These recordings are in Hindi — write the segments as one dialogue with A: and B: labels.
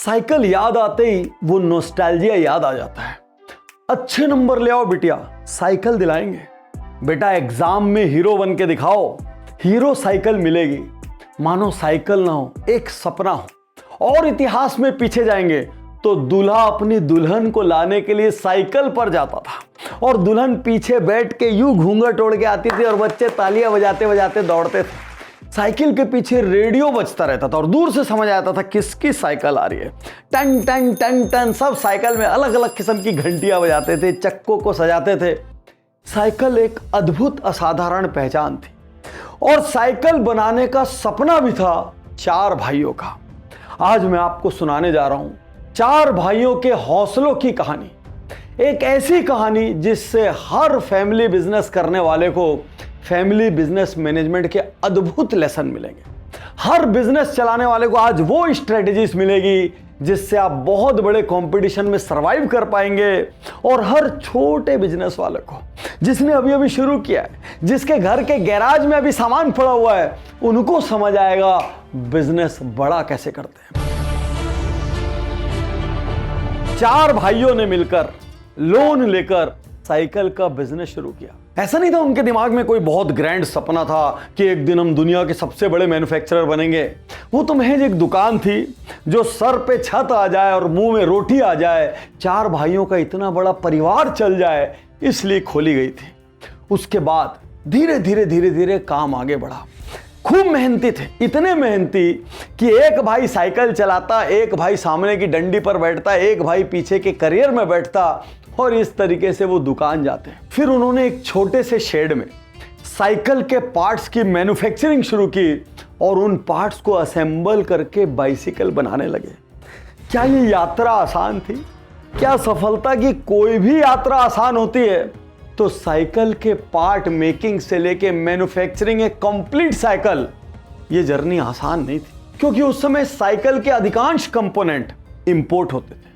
A: साइकिल याद आते ही वो नॉस्टैल्जिया याद आ जाता है। अच्छे नंबर ले आओ बिटिया, साइकिल दिलाएंगे। बेटा एग्जाम में हीरो बन के दिखाओ, हीरो साइकिल मिलेगी। मानो साइकिल ना हो, एक सपना हो। और इतिहास में पीछे जाएंगे तो दूल्हा अपनी दुल्हन को लाने के लिए साइकिल पर जाता था और दुल्हन पीछे बैठ के यूं घूंघट ओढ़ के आती थी और बच्चे तालियां बजाते बजाते दौड़ते थे। साइकिल के पीछे रेडियो बजता रहता था और दूर से समझ आता था किसकी साइकिल आ रही है। टन टन टन टन सब साइकिल में अलग अलग किस्म की घंटियां बजाते थे, चक्कों को सजाते थे। साइकिल एक अद्भुत असाधारण पहचान थी और साइकिल बनाने का सपना भी था 4 भाइयों का। आज मैं आपको सुनाने जा रहा हूं 4 भाइयों के हौसलों की कहानी। एक ऐसी कहानी जिससे हर फैमिली बिजनेस करने वाले को फैमिली बिजनेस मैनेजमेंट के अद्भुत लेसन मिलेंगे। हर बिजनेस चलाने वाले को आज वो स्ट्रेटेजीज मिलेगी जिससे आप बहुत बड़े कंपटीशन में सरवाइव कर पाएंगे। और हर छोटे बिजनेस वाले को जिसने अभी अभी शुरू किया है, जिसके घर के गैराज में अभी सामान पड़ा हुआ है, उनको समझ आएगा बिजनेस बड़ा कैसे करते हैं। 4 भाइयों ने मिलकर लोन लेकर साइकिल का बिजनेस शुरू किया। ऐसा नहीं था उनके दिमाग में कोई बहुत ग्रैंड सपना था कि एक दिन हम दुनिया के सबसे बड़े मैन्युफैक्चरर बनेंगे। वो तो महज एक दुकान थी जो सर पे छत आ जाए और मुंह में रोटी आ जाए, 4 भाइयों का इतना बड़ा परिवार चल जाए, इसलिए खोली गई थी। उसके बाद धीरे धीरे धीरे धीरे काम आगे बढ़ा। खूब मेहनती थे, इतने मेहनती कि एक भाई साइकिल चलाता, एक भाई सामने की डंडी पर बैठता, एक भाई पीछे के करियर में बैठता और इस तरीके से वो दुकान जाते हैं। फिर उन्होंने एक छोटे से शेड में साइकिल के पार्ट्स की मैन्युफैक्चरिंग शुरू की और उन पार्ट्स को असेंबल करके बाइसिकल बनाने लगे। क्या ये यात्रा आसान थी? क्या सफलता की कोई भी यात्रा आसान होती है? तो साइकिल के पार्ट मेकिंग से लेके मैन्युफैक्चरिंग एक कंप्लीट साइकिल, ये जर्नी आसान नहीं थी, क्योंकि उस समय साइकिल के अधिकांश कंपोनेंट इंपोर्ट होते थे।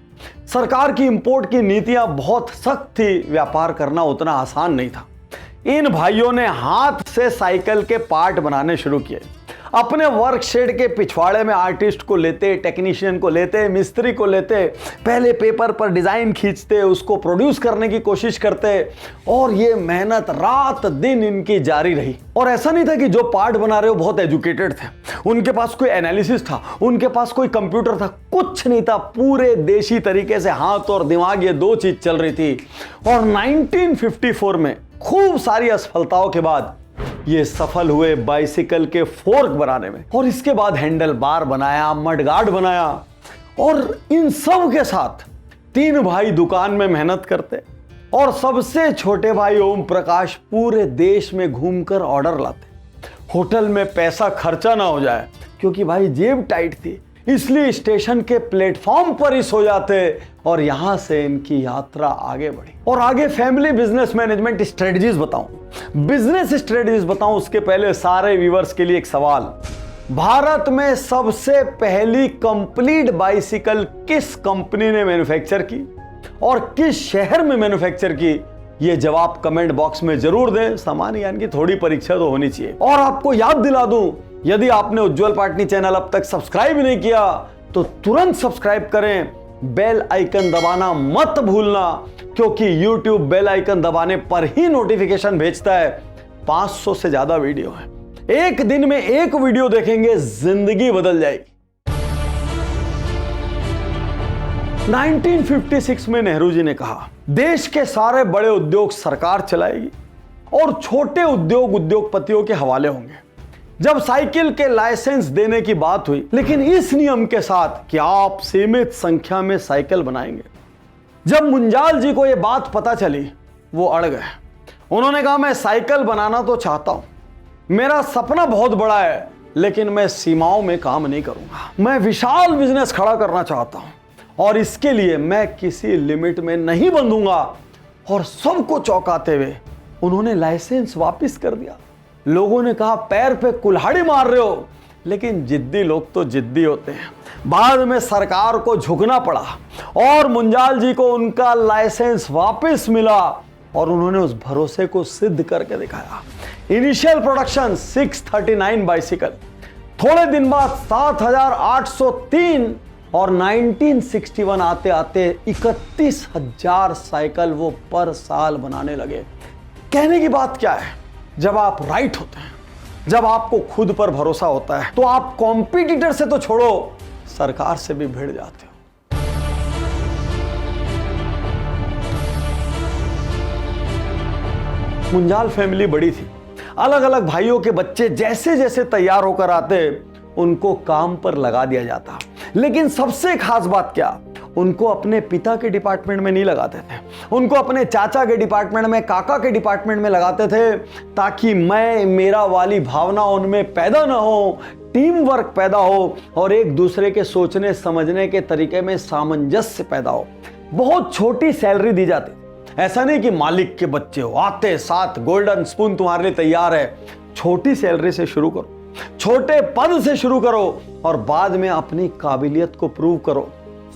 A: सरकार की इंपोर्ट की नीतियां बहुत सख्त थी, व्यापार करना उतना आसान नहीं था। इन भाइयों ने हाथ से साइकिल के पार्ट बनाने शुरू किए। अपने वर्क शेड के पिछवाड़े में आर्टिस्ट को लेते, टेक्नीशियन को लेते, मिस्त्री को लेते, पहले पेपर पर डिजाइन खींचते, उसको प्रोड्यूस करने की कोशिश करते और ये मेहनत रात दिन इनकी जारी रही। और ऐसा नहीं था कि जो पार्ट बना रहे हो बहुत एजुकेटेड थे, उनके पास कोई एनालिसिस था, उनके पास कोई कंप्यूटर था, कुछ नहीं था। पूरे देशी तरीके से हाथ और दिमाग, ये 2 चीज चल रही थी। और 1954 में खूब सारी असफलताओं के बाद ये सफल हुए बाइसिकल के फोर्क बनाने में। और इसके बाद हैंडल बार बनाया, मडगार्ड बनाया। और इन सब के साथ 3 भाई दुकान में मेहनत करते और सबसे छोटे भाई ओम प्रकाश पूरे देश में घूमकर ऑर्डर लाते। होटल में पैसा खर्चा ना हो जाए, क्योंकि भाई जेब टाइट थी, इसलिए स्टेशन के प्लेटफॉर्म पर ही सो जाते और यहां से इनकी यात्रा आगे बढ़ी। और आगे फैमिली बिजनेस मैनेजमेंट स्ट्रेटजीज बताऊं, बिजनेस स्ट्रेटजीज बताऊं, उसके पहले सारे व्यूअर्स के लिए एक सवाल। भारत में सबसे पहली कंप्लीट बाइसिकल किस कंपनी ने मैन्युफैक्चर की और किस शहर में मैन्युफैक्चर की? ये जवाब कमेंट बॉक्स में जरूर दें। सामान्य ज्ञान की थोड़ी परीक्षा तो होनी चाहिए। और आपको याद दिला दूं, यदि आपने उज्जवल पाटनी चैनल अब तक सब्सक्राइब नहीं किया तो तुरंत सब्सक्राइब करें, बेल आइकन दबाना मत भूलना, क्योंकि YouTube बेल आइकन दबाने पर ही नोटिफिकेशन भेजता है। 500 से ज्यादा वीडियो है, एक दिन में एक वीडियो देखेंगे, जिंदगी बदल जाएगी। 1956 में नेहरू जी ने कहा, देश के सारे बड़े उद्योग सरकार चलाएगी और छोटे उद्योग उद्योगपतियों के हवाले होंगे। जब साइकिल के लाइसेंस देने की बात हुई, लेकिन इस नियम के साथ कि आप सीमित संख्या में साइकिल बनाएंगे। जब मुंजाल जी को यह बात पता चली, वो अड़ गए। उन्होंने कहा, मैं साइकिल बनाना तो चाहता हूं, मेरा सपना बहुत बड़ा है, लेकिन मैं सीमाओं में काम नहीं करूंगा। मैं विशाल बिजनेस खड़ा करना चाहता हूं और इसके लिए मैं किसी लिमिट में नहीं बंधूंगा। और सबको चौंकाते हुए उन्होंने लाइसेंस वापस कर दिया। लोगों ने कहा, पैर पे कुल्हाड़ी मार रहे हो, लेकिन जिद्दी लोग तो जिद्दी होते हैं। बाद में सरकार को झुकना पड़ा और मुंजाल जी को उनका लाइसेंस वापस मिला और उन्होंने उस भरोसे को सिद्ध करके दिखाया। इनिशियल प्रोडक्शन 639 बाइसिकल, थोड़े दिन बाद 7803 और 1961 आते आते 31,000 साइकिल वो पर साल बनाने लगे। कहने की बात क्या है, जब आप राइट होते हैं, जब आपको खुद पर भरोसा होता है, तो आप कॉम्पिटिटर से तो छोड़ो, सरकार से भी भिड़ जाते हो। मुंजाल फैमिली बड़ी थी, अलग अलग भाइयों के बच्चे जैसे जैसे तैयार होकर आते उनको काम पर लगा दिया जाता। लेकिन सबसे खास बात क्या, उनको अपने पिता के डिपार्टमेंट में नहीं लगाते थे, उनको अपने चाचा के डिपार्टमेंट में, काका के डिपार्टमेंट में लगाते थे, ताकि मैं मेरा वाली भावना उनमें पैदा ना हो, टीम वर्क पैदा हो और एक दूसरे के सोचने समझने के तरीके में सामंजस्य पैदा हो। बहुत छोटी सैलरी दी जाती, ऐसा नहीं कि मालिक के बच्चे हो, आते साथ गोल्डन स्पून तुम्हारे लिए तैयार है। छोटी सैलरी से शुरू करो, छोटे पद से शुरू करो और बाद में अपनी काबिलियत को प्रूव करो।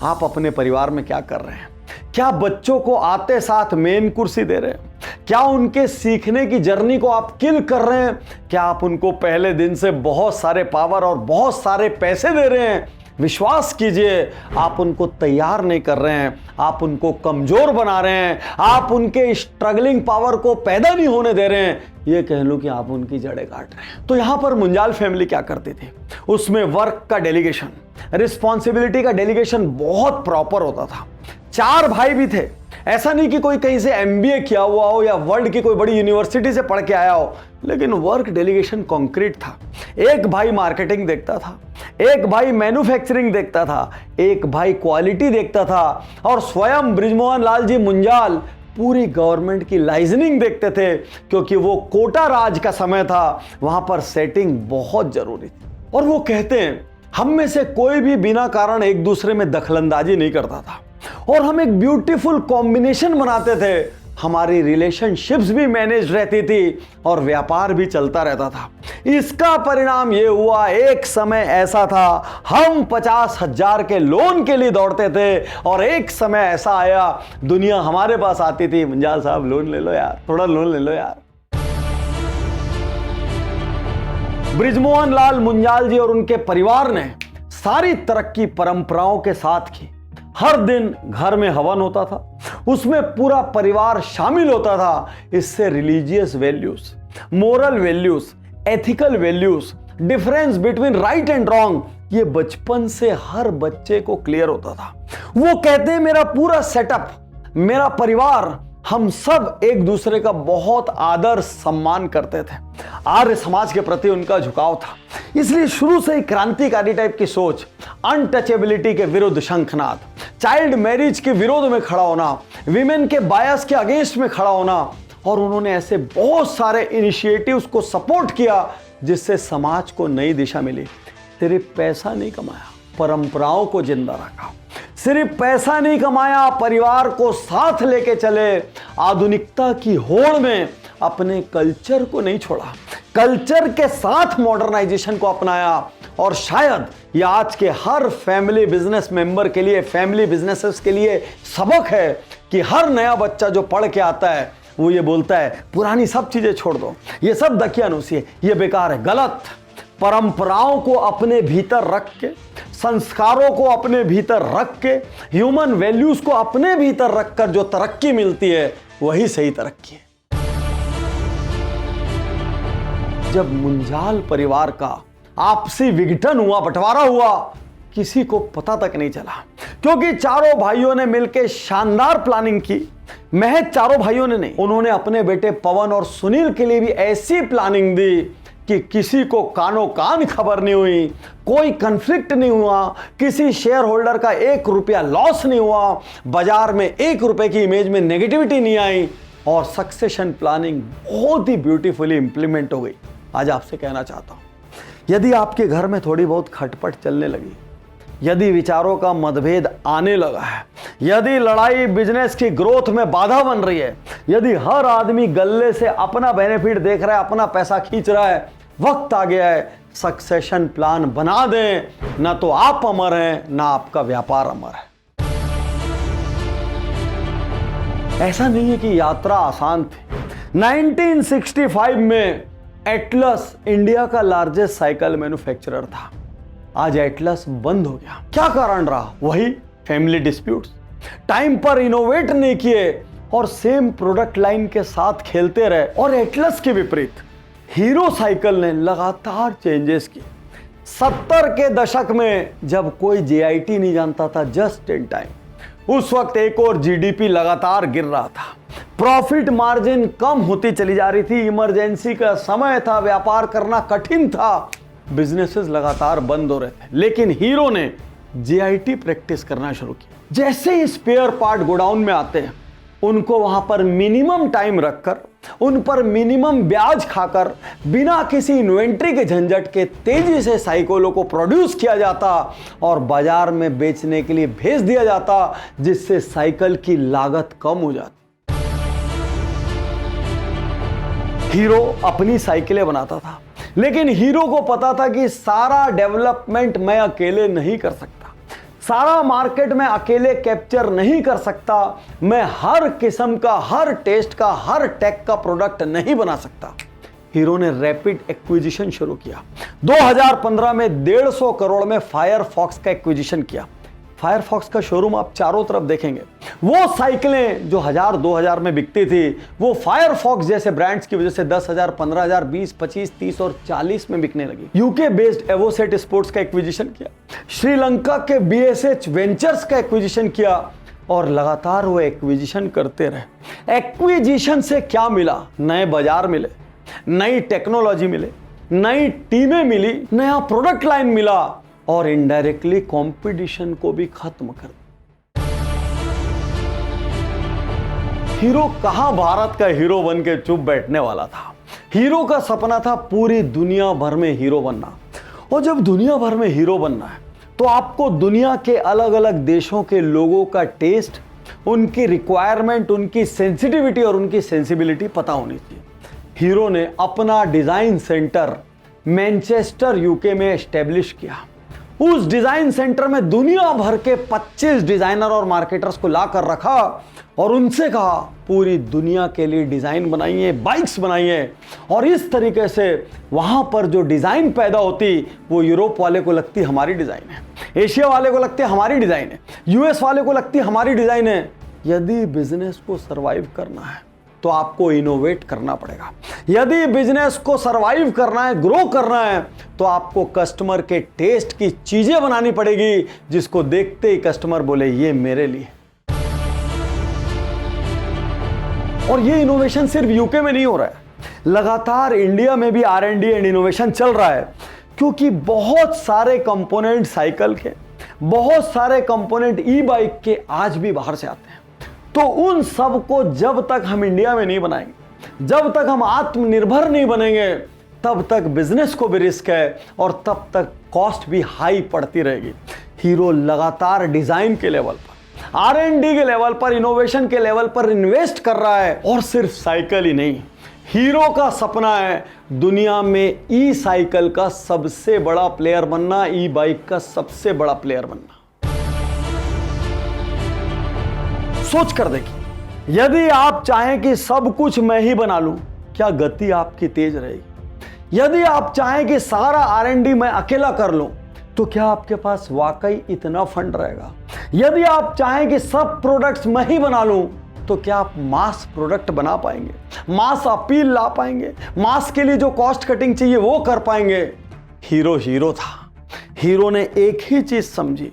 A: आप अपने परिवार में क्या कर रहे हैं? क्या बच्चों को आते साथ मेन कुर्सी दे रहे हैं? क्या उनके सीखने की जर्नी को आप किल कर रहे हैं? क्या आप उनको पहले दिन से बहुत सारे पावर और बहुत सारे पैसे दे रहे हैं? विश्वास कीजिए, आप उनको तैयार नहीं कर रहे हैं, आप उनको कमजोर बना रहे हैं, आप उनके स्ट्रगलिंग पावर को पैदा नहीं होने दे रहे हैं। ये कह लो कि आप उनकी जड़ें काट रहे हैं। तो यहां पर मुंजाल फैमिली क्या करती थी, उसमें वर्क का डेलीगेशन, रिस्पॉन्सिबिलिटी का डेलीगेशन बहुत प्रॉपर होता था। 4 भाई भी थे, ऐसा नहीं कि कोई कहीं से MBA किया हुआ हो या वर्ल्ड की कोई बड़ी यूनिवर्सिटी से पढ़ के आया हो, लेकिन वर्क डेलीगेशन कॉन्क्रीट था। एक भाई मार्केटिंग देखता था, एक भाई मैन्युफैक्चरिंग देखता था, एक भाई क्वालिटी देखता था और स्वयं बृजमोहन लाल जी मुंजाल पूरी गवर्नमेंट की लाइजनिंग देखते थे, क्योंकि वो कोटा राज का समय था, वहां पर सेटिंग बहुत जरूरी थी। और वो कहते हैं, हम में से कोई भी बिना कारण एक दूसरे में दखलंदाजी नहीं करता था और हम एक ब्यूटीफुल कॉम्बिनेशन बनाते थे। हमारी रिलेशनशिप्स भी मैनेज रहती थी और व्यापार भी चलता रहता था। इसका परिणाम यह हुआ, एक समय ऐसा था हम 50,000 के लोन के लिए दौड़ते थे और एक समय ऐसा आया दुनिया हमारे पास आती थी, मुंजाल साहब लोन ले लो यार, थोड़ा लोन ले लो यार। बृजमोहन लाल मुंजाल जी और उनके परिवार ने सारी तरक्की परंपराओं के साथ की। हर दिन घर में हवन होता था, उसमें पूरा परिवार शामिल होता था। इससे religious values, moral values, ethical values, difference between right and wrong, ये बचपन से हर बच्चे को क्लियर होता था। वो कहते हैं, मेरा पूरा सेटअप, मेरा परिवार, हम सब एक दूसरे का बहुत आदर सम्मान करते थे। आर्य समाज के प्रति उनका झुकाव था, इसलिए शुरू से ही क्रांतिकारी टाइप की सोच, अनटचेबिलिटी के विरुद्ध शंखनाद, चाइल्ड मैरिज के विरोध में खड़ा होना, विमेन के बायस के अगेंस्ट में खड़ा होना, और उन्होंने ऐसे बहुत सारे इनिशिएटिव्स को सपोर्ट किया जिससे समाज को नई दिशा मिली। सिर्फ पैसा नहीं कमाया, परंपराओं को जिंदा रखा। सिर्फ पैसा नहीं कमाया, परिवार को साथ लेके चले। आधुनिकता की होड़ में अपने कल्चर को नहीं छोड़ा, कल्चर के साथ मॉडर्नाइजेशन को अपनाया। और शायद यह आज के हर फैमिली बिजनेस मेंबर के लिए, फैमिली बिजनेसेस के लिए सबक है कि हर नया बच्चा जो पढ़ के आता है वो ये बोलता है, पुरानी सब चीजें छोड़ दो, ये सब दकियानुसी है, ये बेकार है, गलत। परंपराओं को अपने भीतर रख के, संस्कारों को अपने भीतर रख के, ह्यूमन वैल्यूज को अपने भीतर रखकर जो तरक्की मिलती है वही सही तरक्की है। जब मुंजाल परिवार का आपसी विघटन हुआ, बंटवारा हुआ, किसी को पता तक नहीं चला, क्योंकि चारों भाइयों ने मिलकर शानदार प्लानिंग की। महज चारों भाइयों ने नहीं, उन्होंने अपने बेटे पवन और सुनील के लिए भी ऐसी प्लानिंग दी कि किसी को कानो कान खबर नहीं हुई, कोई कन्फ्लिक्ट नहीं हुआ, किसी शेयर होल्डर का 1 रुपया लॉस नहीं हुआ, बाजार में 1 रुपए की इमेज में नेगेटिविटी नहीं आई और सक्सेशन प्लानिंग बहुत ही ब्यूटीफुली इंप्लीमेंट हो गई। आज आपसे कहना चाहता हूं, यदि आपके घर में थोड़ी बहुत खटपट चलने लगी, यदि विचारों का मतभेद आने लगा है, यदि लड़ाई बिजनेस की ग्रोथ में बाधा बन रही है, यदि हर आदमी गल्ले से अपना बेनिफिट देख रहा है, अपना पैसा खींच रहा है, वक्त आ गया है सक्सेशन प्लान बना दें। ना तो आप अमर हैं, ना आपका व्यापार अमर है। ऐसा नहीं है कि यात्रा आसान थी। 1965 में एटलस इंडिया का लार्जेस्ट साइकिल मैन्युफैक्चरर था। आज एटलस बंद हो गया। क्या कारण रहा? वही फैमिली डिस्प्यूट्स, टाइम पर इनोवेट नहीं किए और सेम प्रोडक्ट लाइन के साथ खेलते रहे। और एटलस के विपरीत हीरो साइकिल ने लगातार चेंजेस किए। 70 के दशक में जब कोई जेआईटी नहीं जानता था, जस्ट इन टाइम, उस वक्त एक और जीडीपी लगातार गिर रहा था, प्रॉफिट मार्जिन कम होती चली जा रही थी, इमरजेंसी का समय था, व्यापार करना कठिन था, बिजनेसेस लगातार बंद हो रहे थे। लेकिन हीरो ने जेआईटी प्रैक्टिस करना शुरू किया। जैसे ही स्पेयर पार्ट गोडाउन में आते हैं, उनको वहां पर मिनिमम टाइम रखकर, उन पर मिनिमम ब्याज खाकर, बिना किसी इन्वेंट्री के झंझट के तेजी से साइकिलों को प्रोड्यूस किया जाता और बाजार में बेचने के लिए भेज दिया जाता, जिससे साइकिल की लागत कम हो जाती। हीरो अपनी साइकिलें बनाता था, लेकिन हीरो को पता था कि सारा डेवलपमेंट मैं अकेले नहीं कर सकता, सारा मार्केट में अकेले कैप्चर नहीं कर सकता, मैं हर किस्म का, हर टेस्ट का, हर टेक का प्रोडक्ट नहीं बना सकता। हीरो ने रैपिड एक्विजिशन शुरू किया। 2015 में 150 करोड़ में फायरफॉक्स का एक्विजिशन किया। फायरफॉक्स का शोरूम आप चारों तरफ देखेंगे, वो साइकिलें जो 1000-2000 में बिकती थी, वो फायरफॉक्स जैसे ब्रांड्स की वजह से 10,000, 15,000, 20, 25, 30 और 40 में बिकने लगी। यूके बेस्ड एवोसेट स्पोर्ट्स का एक्विजिशन किया, श्रीलंका के BSH वेंचर्स का एक्विजिशन किया और लगातार वो एक्विजिशन करते रहे। एक्विजिशन से क्या मिला? नए बाजार मिले, नई टेक्नोलॉजी मिले, नई टीमें मिली, नया प्रोडक्ट लाइन मिला और इनडायरेक्टली कंपटीशन को भी खत्म कर दिया। हीरो कहां भारत का हीरो बन के चुप बैठने वाला था। हीरो का सपना था पूरी दुनिया भर में हीरो बनना। और जब दुनिया भर में हीरो बनना है तो आपको दुनिया के अलग अलग देशों के लोगों का टेस्ट, उनकी रिक्वायरमेंट, उनकी सेंसिटिविटी और उनकी सेंसिबिलिटी पता होनी चाहिए। हीरो ने अपना डिजाइन सेंटर मैनचेस्टर यूके में एस्टेब्लिश किया। उस डिजाइन सेंटर में दुनिया भर के 25 डिजाइनर और मार्केटर्स को लाकर रखा और उनसे कहा पूरी दुनिया के लिए डिजाइन बनाइए, बाइक्स बनाइए। और इस तरीके से वहां पर जो डिजाइन पैदा होती, वो यूरोप वाले को लगती हमारी डिजाइन है, एशिया वाले को लगती हमारी डिजाइन है, यूएस वाले को लगती हमारी डिजाइन है। यदि बिजनेस को सरवाइव करना है तो आपको इनोवेट करना पड़ेगा। यदि बिजनेस को सरवाइव करना है, ग्रो करना है, तो आपको कस्टमर के टेस्ट की चीजें बनानी पड़ेगी, जिसको देखते ही कस्टमर बोले ये मेरे लिए। और ये इनोवेशन सिर्फ यूके में नहीं हो रहा है, लगातार इंडिया में भी R&D एंड इनोवेशन चल रहा है। क्योंकि बहुत सारे कंपोनेंट साइकिल के, बहुत सारे कंपोनेंट ई-बाइक के आज भी बाहर से आते हैं। तो उन सब को जब तक हम इंडिया में नहीं बनाएंगे, जब तक हम आत्मनिर्भर नहीं बनेंगे, तब तक बिजनेस को भी रिस्क है और तब तक कॉस्ट भी हाई पड़ती रहेगी। हीरो लगातार डिजाइन के लेवल पर, R&D के लेवल पर, इनोवेशन के लेवल पर इन्वेस्ट कर रहा है। और सिर्फ साइकिल ही नहीं, हीरो का सपना है दुनिया में ई साइकिल का सबसे बड़ा प्लेयर बनना, ई बाइक का सबसे बड़ा प्लेयर बनना। सोच कर देखिए, यदि आप चाहें कि सब कुछ मैं ही बना लूं, क्या गति आपकी तेज रहेगी? यदि आप चाहें कि सारा R&D मैं अकेला कर लूं, तो क्या आपके पास वाकई इतना फंड रहेगा? यदि आप चाहें कि सब प्रोडक्ट्स मैं ही बना लूं, तो क्या आप मास प्रोडक्ट बना पाएंगे, मास अपील ला पाएंगे, मास के लिए जो कॉस्ट कटिंग चाहिए वो कर पाएंगे? हीरो था। हीरो ने एक ही चीज समझी,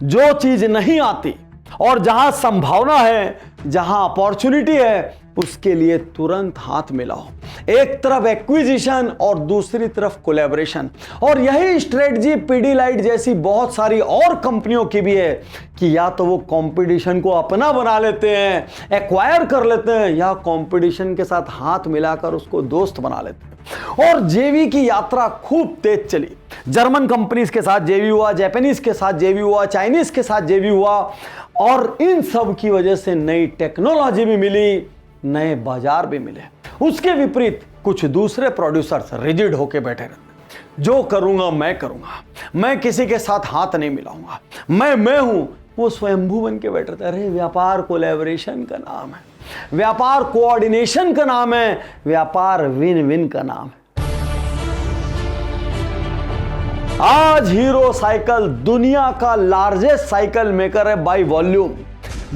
A: जो चीज नहीं आती और जहां संभावना है, जहां अपॉर्चुनिटी है, उसके लिए तुरंत हाथ मिलाओ। एक तरफ एक्विजिशन और दूसरी तरफ कोलैबोरेशन। और यही स्ट्रेटजी पीडीलाइट जैसी बहुत सारी और कंपनियों की भी है कि या तो वो कंपटीशन को अपना बना लेते हैं, एक्वायर कर लेते हैं, या कंपटीशन के साथ हाथ मिलाकर उसको दोस्त बना लेते हैं। और जेवी की यात्रा खूब तेज चली। जर्मन कंपनीज के साथ जेवी हुआ, जापानीज के साथ जेवी हुआ, चाइनीज के साथ जेवी हुआ, और इन सब की वजह से नई टेक्नोलॉजी भी मिली, नए बाजार भी मिले। उसके विपरीत कुछ दूसरे प्रोड्यूसर्स रिजिड होके बैठे रहते, जो करूंगा मैं करूंगा, मैं किसी के साथ हाथ नहीं मिलाऊंगा, मैं हूं। वो स्वयंभू बन के बैठे रहते। अरे व्यापार कोलैबोरेशन का नाम है, व्यापार कोऑर्डिनेशन का नाम है, व्यापार विन विन का नाम है। आज हीरो साइकिल दुनिया का लार्जेस्ट साइकिल मेकर है बाय वॉल्यूम।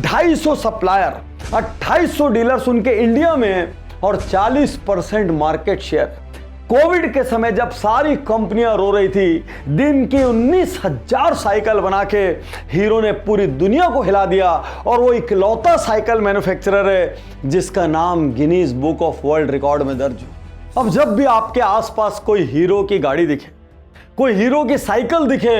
A: 250 सप्लायर, 2800 डीलर्स उनके इंडिया में हैं और 40% मार्केट शेयर। कोविड के समय जब सारी कंपनियां रो रही थी, दिन की 19,000 साइकिल बना के हीरो ने पूरी दुनिया को हिला दिया और वो इकलौता साइकिल मैन्युफैक्चरर है जिसका नाम Guinness book of world record में दर्ज हो। अब जब भी आपके आसपास कोई हीरो की गाड़ी दिखे, कोई हीरो की साइकिल दिखे,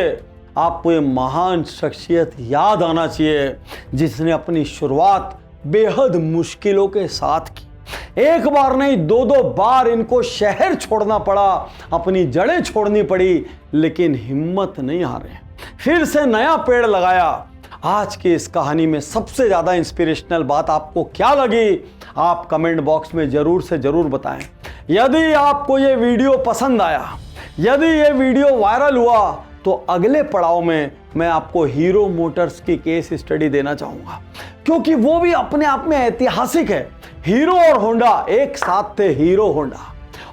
A: आपको ये महान शख्सियत याद आना चाहिए जिसने अपनी शुरुआत बेहद मुश्किलों के साथ की। एक बार नहीं, 2-2 बार इनको शहर छोड़ना पड़ा, अपनी जड़ें छोड़नी पड़ी, लेकिन हिम्मत नहीं हारे, फिर से नया पेड़ लगाया। आज की इस कहानी में सबसे ज्यादा इंस्पिरेशनल बात आपको क्या लगी, आप कमेंट बॉक्स में जरूर से जरूर बताएं। यदि आपको ये वीडियो पसंद आया, यदि ये वीडियो वायरल हुआ, तो अगले पड़ाव में मैं आपको हीरो मोटर्स की केस स्टडी देना चाहूंगा, क्योंकि वो भी अपने आप में ऐतिहासिक है। हीरो और होंडा एक साथ थे, हीरो होंडा,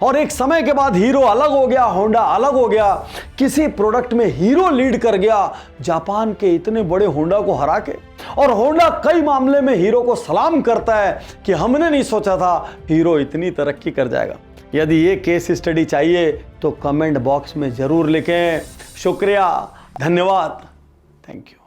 A: और एक समय के बाद हीरो अलग हो गया, होंडा अलग हो गया। किसी प्रोडक्ट में हीरो लीड कर गया जापान के इतने बड़े होंडा को हरा के, और होंडा कई मामले में हीरो को सलाम करता है कि हमने नहीं सोचा था हीरो इतनी तरक्की कर जाएगा। यदि ये केस स्टडी चाहिए तो कमेंट बॉक्स में जरूर लिखें। शुक्रिया, धन्यवाद, थैंक यू।